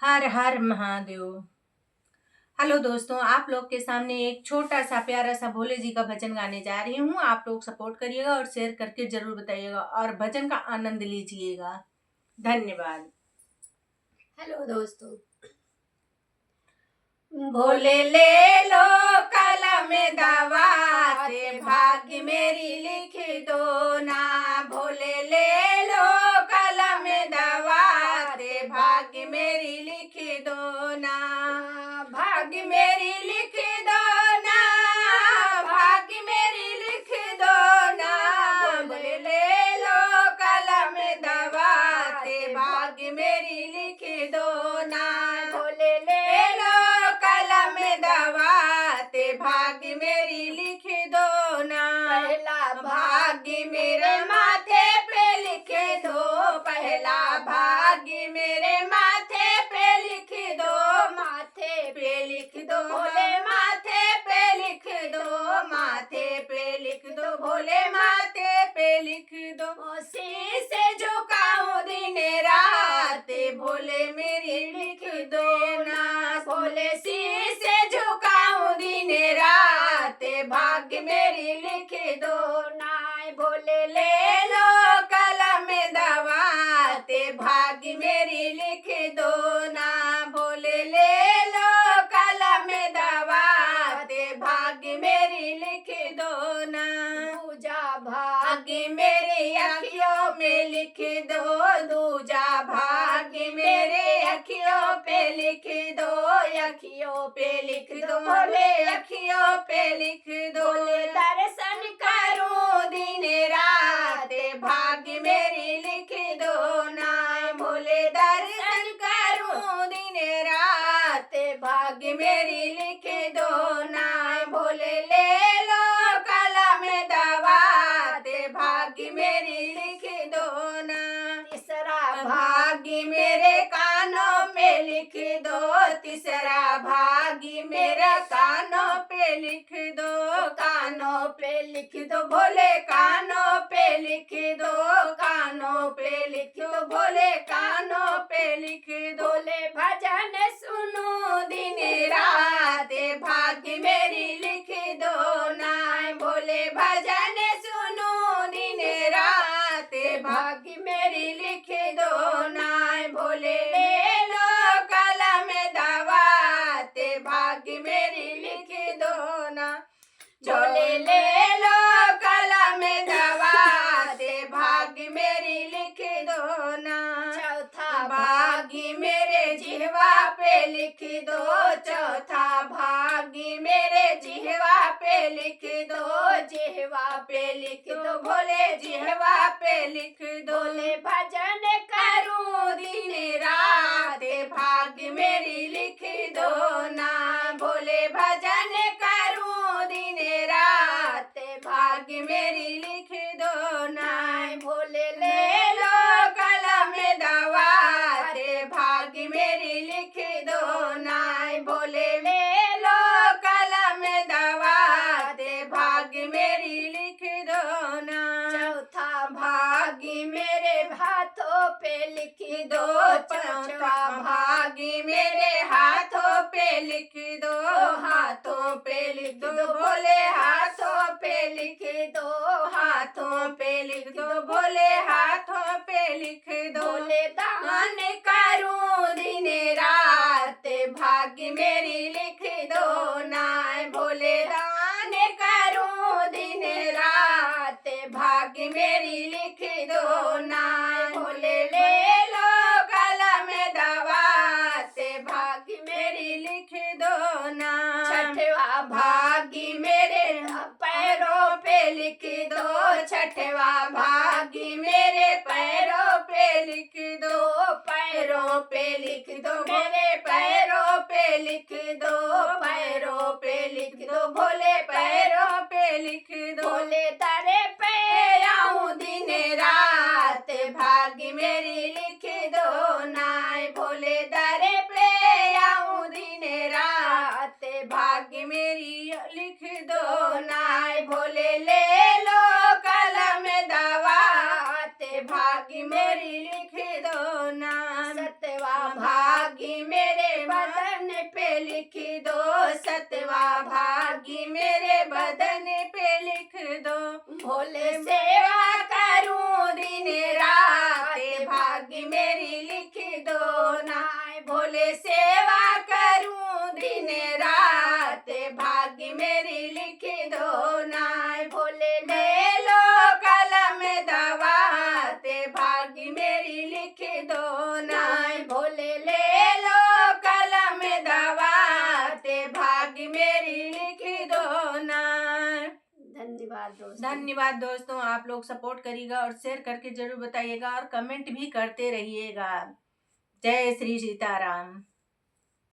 हर हर Mahadev. Hello दोस्तों, आप लोग के सामने एक छोटा सा प्यारा सा भोले जी का भजन गाने जा रही हूँ। आप लोग सपोर्ट करिएगा और शेयर करके जरूर बताइएगा और भजन का आनंद लीजिएगा। धन्यवाद। हेलो दोस्तों। भोले ले लो कलम दवाते, भाग्य मेरी लिख दो ना। भोले ले लो कलम दवाते, भाग्य मेरी लिख दो ना। भाग्य मेरी लिख दो ना, भाग्य मेरी लिख दो ना। भोले ले लो कलम दवाते, भाग्य मेरी लिख दो ना। भोले ले लो कलम दवाते, भाग्य मेरी लिख दो ना। पहला भाग्य मेरे माथे पे लिख दो, पहला भाग्य मेरे माथे पे लिख दो। माथे पे लिख दो भोले, माथे पे लिख दो, माथे पे लिख दो भोले, माथे पे लिख दो। शीश झुकाऊं दिन रात, भोले मेरी लिख दो ना। भोले शीश झुकाऊं दिन रात, भाग्य मेरी लिख दो ना। भोले ले लो कलम दवाते, भाग्य मेरी लिख दो ना। भोले ले लो कलम दवाते, भाग्य मेरी लिख दो ना। दूजा भाग्य मेरे अखियों में लिख दो, दूजा भाग्य मेरे अखियों पे लिख दो, अखियों पे लिख दो भोले, अखियों पे लिख दो। दर्शन करूं दिन रात, भाग्य मेरी लिख दो ना। भोले दर्शन करूं दिन रात, भाग्य मेरी लिख दो ना। भोले ले लो कलम दवाते, भाग्य मेरी लिख दो ना। तीसरा भाग्य मेरे कानों में लिख दो, तीसरा भाग्य मेरे कानों पे लिख दो, कानों पे लिख दो भोले, कानों पे लिख दो, कानों पे लिख दो भोले, कानों पे लिख दो। भोले भजन सुनो दिन रात, भाग्य मेरी लिख दो ना। भोले भजन सुनो दिन रात, भाग्य मेरी लिख दो ना। भोले ले लो कलम दवाते, भाग्य मेरी लिख दो ना। भोले ले लो कलम दवाते, भाग्य मेरी लिख दो ना। चौथा भाग्य मेरे जिह्वा पे लिख दो, चौथा भाग्य मेरे जिह्वा पे लिख दो, जिह्वा पे लिख दो भोले, जिह्वा पे लिख दो। भोले भजन करूं दिन रात, भाग्य मेरी लिख दो ना। भोले भजन करूं दिन रात, भाग्य मेरी लिख दो ना। भोले ले लो कलम दवाते, भाग्य मेरी लिख दो ना। भोले ले लो कलम दवाते, भाग्य मेरी लिख दो ना। चौथा भाग्य मेरे हाथों पे लिख दो, चौथा भाग्य मेरे हाथों पे लिख दो, हाथों पे लिख दो भोले, हाथों पे लिख दो, हाथों पे लिख दो भोले, हाथों पे लिख दो। भोले दान करूं दिन रात, भाग्य मेरी लिख दो ना। भोले दान करूं दिन रात, भाग्य मेरी लिख दो ना। भोले ले लो कलम दवाते, भाग्य मेरी लिख दो ना। छठवा भाग्य मेरे पैरों पे लिख दो, छठवा भाग्य मेरे पैरों पे लिख दो, पैरों पे लिख दो मेरे पैरों पे लिख दो, पैरों पे लिख दो भोले, पैरों पे लिख दो। भोले तारे पे आऊं दिन रात, भाग्य मेरी लिख दो ना। भोले तारे पे आऊं दिन रात, भाग्य मेरी लिख दो ना। भोले ले लो कलम दवाते, भाग्य मेरी लिख दो ना। सतवा भाग्य भागी मेरे बदन पे लिख दो, सतवा भागी मेरे बदन पे लिख दो। भोले सेवा करूं दिन रात, भाग्य मेरी लिख दो ना। भोले सेवा करूं दिन रात, भाग्य मेरी लिख दो ना। भोले ले लो कलम दवात, भाग्य मेरी लिख दो ना। भोले ले लो कलम दवात, भाग्य मेरी लिख दो ना। धन्यवाद दोस्तों। आप लोग सपोर्ट करिएगा और शेयर करके जरूर बताइएगा और कमेंट भी करते रहिएगा। जय श्री सीताराम।